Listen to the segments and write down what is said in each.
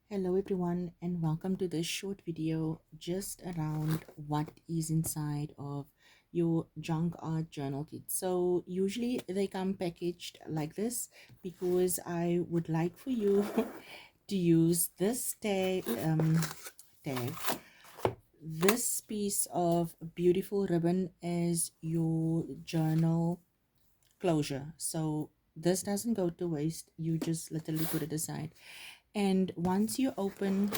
Hello everyone, and welcome to this short video just around what is inside of your junk art journal kit. So usually they come packaged like this because I would like for you to use this tag, this piece of beautiful ribbon as your journal closure. So this doesn't go to waste, you just literally put it aside. And once you open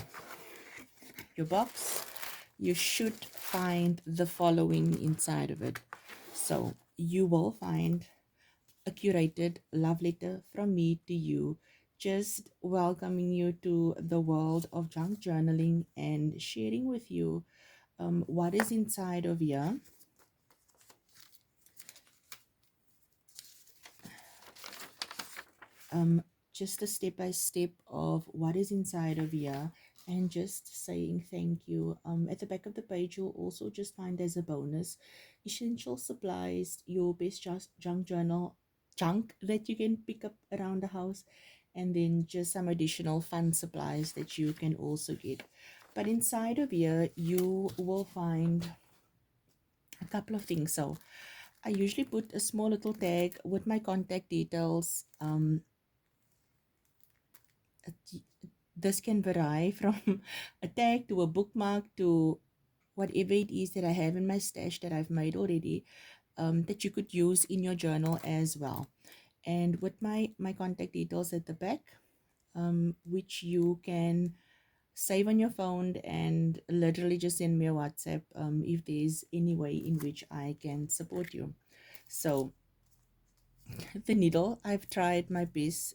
your box, you should find the following inside of it. So you will find a curated love letter from me to you, just welcoming you to the world of junk journaling and sharing with you what is inside of here. um, just a step by step of what is inside of here, and just saying thank you. At the back of the page, you'll also just find as a bonus essential supplies, your best junk journal junk that you can pick up around the house, and then just some additional fun supplies that you can also get. But inside of here, you will find a couple of things. So I usually put a small little tag with my contact details. This can vary from a tag to a bookmark to whatever it is that I have in my stash that I've made already, that you could use in your journal as well. And with my contact details at the back, which you can save on your phone and literally just send me a WhatsApp if there's any way in which I can support you. So the needle, I've tried my best,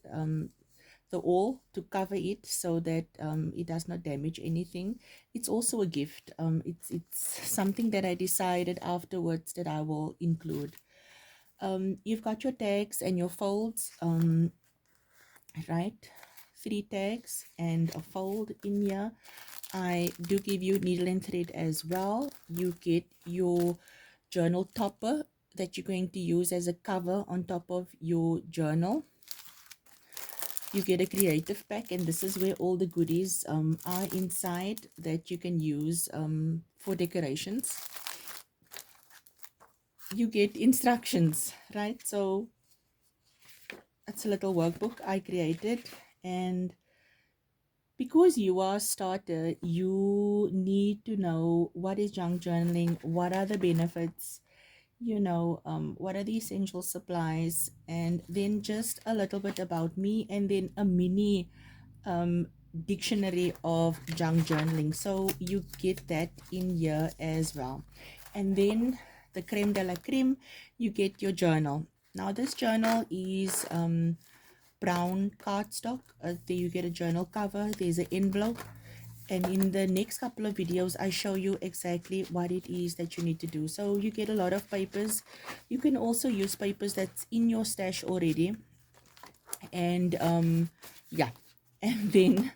the awl to cover it so that it does not damage anything. It's also a gift. It's something that I decided afterwards that I will include. You've got your tags and your folds, right? 3 tags and a fold in here. I do give you needle and thread as well. You get your journal topper that you're going to use as a cover on top of your journal. You get a creative pack, and this is where all the goodies are inside that you can use for decorations. You get instructions, right? So it's a little workbook I created, and because you are a starter, you need to know what is junk journaling, what are the benefits, what are the essential supplies, and then just a little bit about me, and then a mini dictionary of junk journaling. So you get that in here as well. And then the creme de la creme, you get your journal. Now this journal is brown cardstock. There you get a journal cover, there's an envelope, and in the next couple of videos I show you exactly what it is that you need to do. So you get a lot of papers. You can also use papers that's in your stash already, and yeah. And then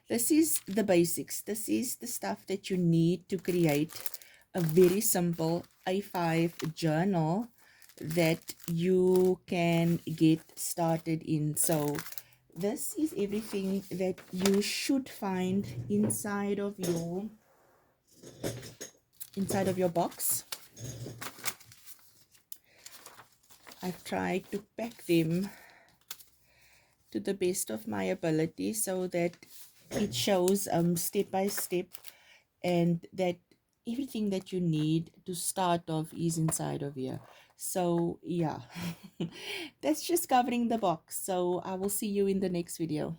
this is the basics. This is the stuff that you need to create a very simple A5 journal that you can get started in. So this is everything that you should find inside of your box. I've tried to pack them to the best of my ability so that it shows step by step, and that everything that you need to start off is inside of here. So yeah, that's just covering the box. So I will see you in the next video.